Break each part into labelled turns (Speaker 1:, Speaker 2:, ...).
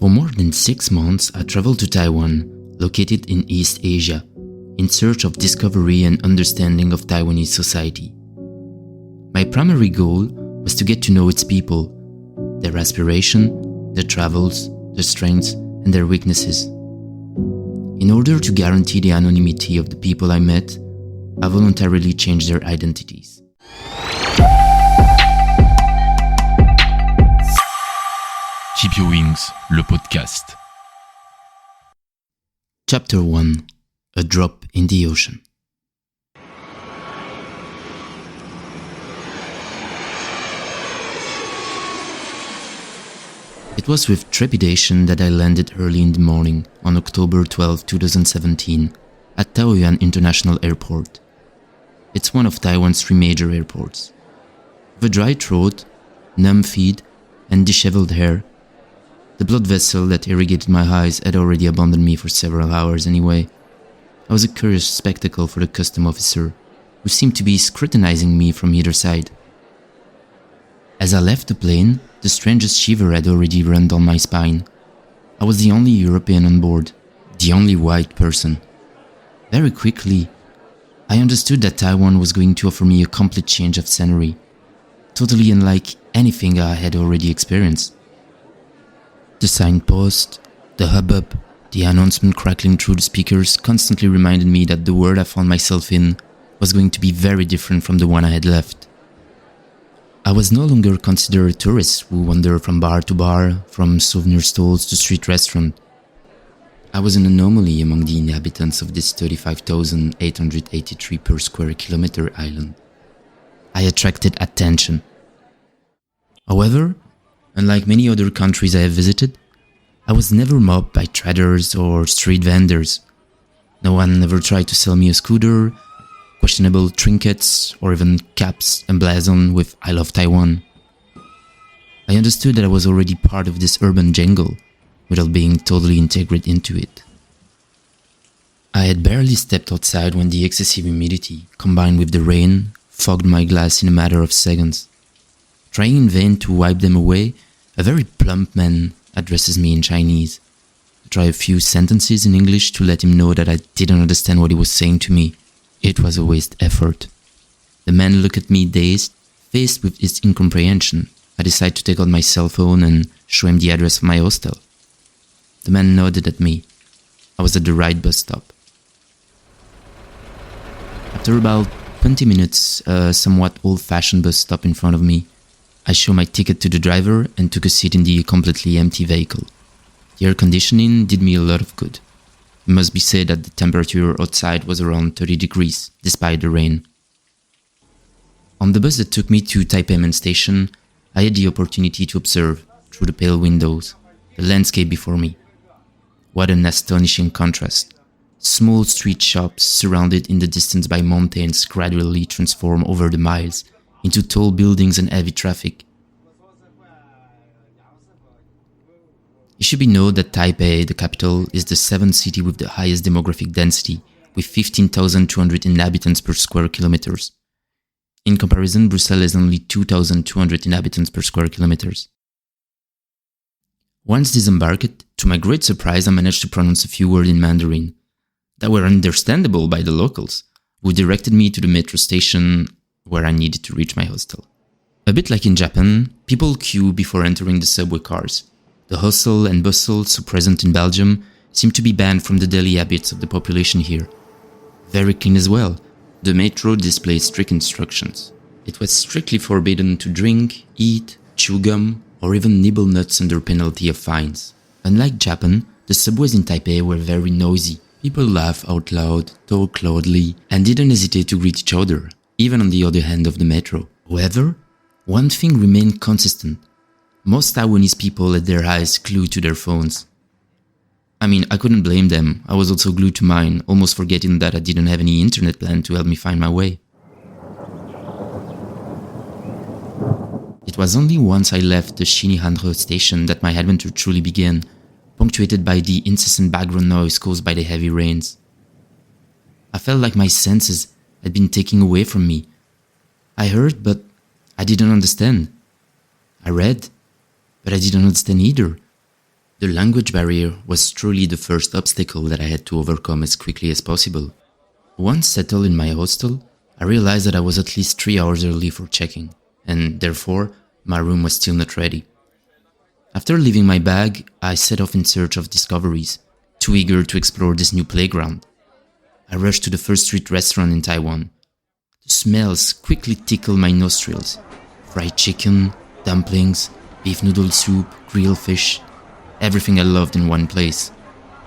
Speaker 1: For more than 6 months, I traveled to Taiwan, located in East Asia, in search of discovery and understanding of Taiwanese society. My primary goal was to get to know its people, their aspiration, their travels, their strengths, and their weaknesses. In order to guarantee the anonymity of the people I met, I voluntarily changed their identities.
Speaker 2: Keep Your Wings, le podcast.
Speaker 1: Chapter 1. A Drop in the Ocean. It was with trepidation that I landed early in the morning on October 12, 2017 at Taoyuan International Airport. It's one of Taiwan's 3 major airports. With a dry throat, numb feet, and disheveled hair, the blood vessel that irrigated my eyes had already abandoned me for several hours anyway. I was a curious spectacle for the custom officer, who seemed to be scrutinizing me from either side. As I left the plane, the strangest shiver had already run down my spine. I was the only European on board, the only white person. Very quickly, I understood that Taiwan was going to offer me a complete change of scenery, totally unlike anything I had already experienced. The signpost, the hubbub, the announcement crackling through the speakers constantly reminded me that the world I found myself in was going to be very different from the one I had left. I was no longer considered a tourist who wandered from bar to bar, from souvenir stalls to street restaurant. I was an anomaly among the inhabitants of this 35,883 per square kilometer island. I attracted attention. However, unlike many other countries I have visited, I was never mobbed by traders or street vendors. No one ever tried to sell me a scooter, questionable trinkets, or even caps emblazoned with "I love Taiwan." I understood that I was already part of this urban jungle, without being totally integrated into it. I had barely stepped outside when the excessive humidity, combined with the rain, fogged my glass in a matter of seconds. Trying in vain to wipe them away, a very plump man addresses me in Chinese. I try a few sentences in English to let him know that I didn't understand what he was saying to me. It was a waste effort. The man looked at me dazed, faced with his incomprehension. I decided to take out my cell phone and show him the address of my hostel. The man nodded at me. I was at the right bus stop. After about 20 minutes, a somewhat old-fashioned bus stopped in front of me. I showed my ticket to the driver and took a seat in the completely empty vehicle. The air conditioning did me a lot of good. It must be said that the temperature outside was around 30 degrees, despite the rain. On the bus that took me to Taipei main station, I had the opportunity to observe, through the pale windows, the landscape before me. What an astonishing contrast. Small street shops surrounded in the distance by mountains gradually transform over the miles into tall buildings and heavy traffic. It should be known that Taipei, the capital, is the 7th city with the highest demographic density, with 15,200 inhabitants per square kilometers. In comparison, Brussels has only 2,200 inhabitants per square kilometers. Once disembarked, to my great surprise, I managed to pronounce a few words in Mandarin that were understandable by the locals, who directed me to the metro station where I needed to reach my hostel. A bit like in Japan, people queue before entering the subway cars. The hustle and bustle so present in Belgium seem to be banned from the daily habits of the population here. Very clean as well. The metro displays strict instructions. It was strictly forbidden to drink, eat, chew gum, or even nibble nuts under penalty of fines. Unlike Japan, the subways in Taipei were very noisy. People laughed out loud, talked loudly, and didn't hesitate to greet each other, even on the other end of the metro. However, one thing remained consistent. Most Taiwanese people had their eyes glued to their phones. I mean, I couldn't blame them. I was also glued to mine, almost forgetting that I didn't have any internet plan to help me find my way. It was only once I left the Shinihanro station that my adventure truly began, punctuated by the incessant background noise caused by the heavy rains. I felt like my senses had been taken away from me. I heard, but I didn't understand. I read, but I didn't understand either. The language barrier was truly the first obstacle that I had to overcome as quickly as possible. Once settled in my hostel, I realized that I was at least 3 hours early for checking, and therefore my room was still not ready. After leaving my bag, I set off in search of discoveries, too eager to explore this new playground. I rushed to the first street restaurant in Taiwan. The smells quickly tickled my nostrils. Fried chicken, dumplings, beef noodle soup, grilled fish, everything I loved in one place.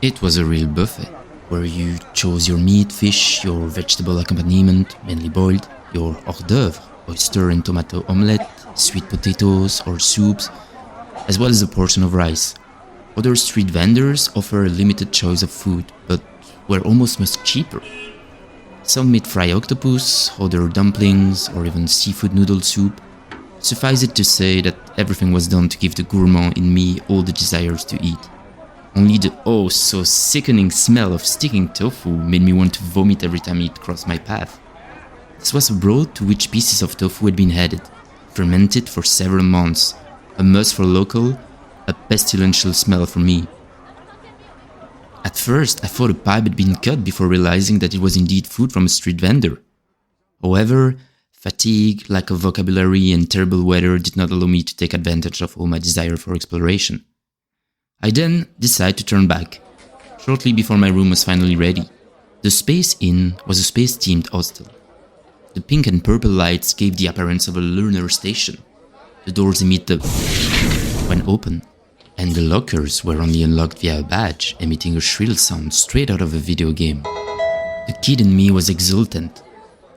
Speaker 1: It was a real buffet, where you chose your meat, fish, your vegetable accompaniment, mainly boiled, your hors d'oeuvre, oyster and tomato omelette, sweet potatoes or soups, as well as a portion of rice. Other street vendors offer a limited choice of food, but were almost much cheaper. Some made fried octopus, other dumplings, or even seafood noodle soup. Suffice it to say that everything was done to give the gourmand in me all the desires to eat. Only the oh so sickening smell of sticking tofu made me want to vomit every time it crossed my path. This was a broth to which pieces of tofu had been added, fermented for several months, a must for local, a pestilential smell for me. At first, I thought a pipe had been cut before realizing that it was indeed food from a street vendor. However, fatigue, lack of vocabulary, and terrible weather did not allow me to take advantage of all my desire for exploration. I then decided to turn back, shortly before my room was finally ready. The Space Inn was a space-themed hostel. The pink and purple lights gave the appearance of a lunar station. The doors immediately when open, and the lockers were only unlocked via a badge, emitting a shrill sound straight out of a video game. The kid in me was exultant.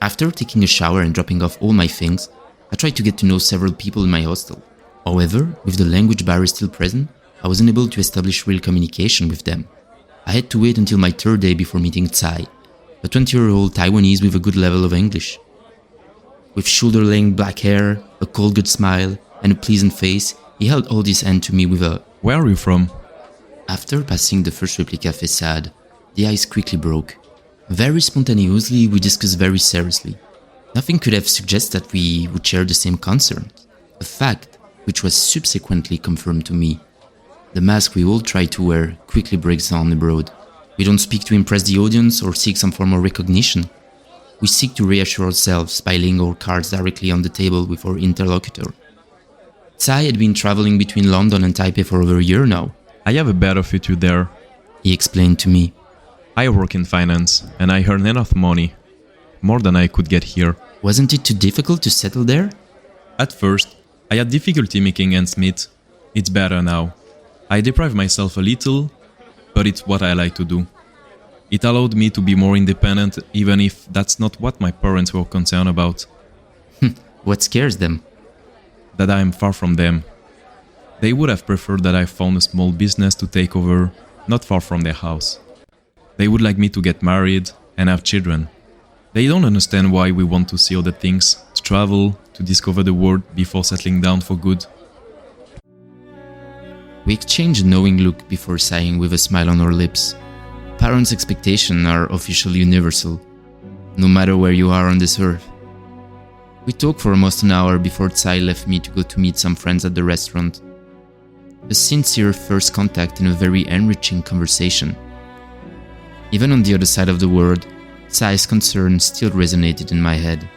Speaker 1: After taking a shower and dropping off all my things, I tried to get to know several people in my hostel. However, with the language barrier still present, I was unable to establish real communication with them. I had to wait until my third day before meeting Tsai, a 20-year-old Taiwanese with a good level of English. With shoulder-length black hair, a cold good smile, and a pleasant face, he held out his hand to me with a
Speaker 3: "Where are you from?"
Speaker 1: After passing the first replica facade, the ice quickly broke. Very spontaneously, we discussed very seriously. Nothing could have suggested that we would share the same concerns, a fact which was subsequently confirmed to me. The mask we all try to wear quickly breaks down abroad. We don't speak to impress the audience or seek some form of recognition. We seek to reassure ourselves by laying our cards directly on the table with our interlocutor. Tsai had been traveling between London and Taipei for over a year now.
Speaker 3: "I have a better future there.
Speaker 1: He explained to me.
Speaker 3: I work in finance, and I earn enough money. More than I could get here."
Speaker 1: Wasn't it too difficult to settle there?
Speaker 3: At first, I had difficulty making ends meet. It's better now. I deprive myself a little, but it's what I like to do. It allowed me to be more independent, even if that's not what my parents were concerned about.
Speaker 1: What scares them?
Speaker 3: That I am far from them. They would have preferred that I found a small business to take over, not far from their house. They would like me to get married and have children. They don't understand why we want to see other things, to travel, to discover the world before settling down for good.
Speaker 1: We exchanged a knowing look before sighing with a smile on our lips. Parents' expectations are officially universal, no matter where you are on this earth. We talked for almost an hour before Tsai left me to go to meet some friends at the restaurant. A sincere first contact and a very enriching conversation. Even on the other side of the world, Tsai's concern still resonated in my head.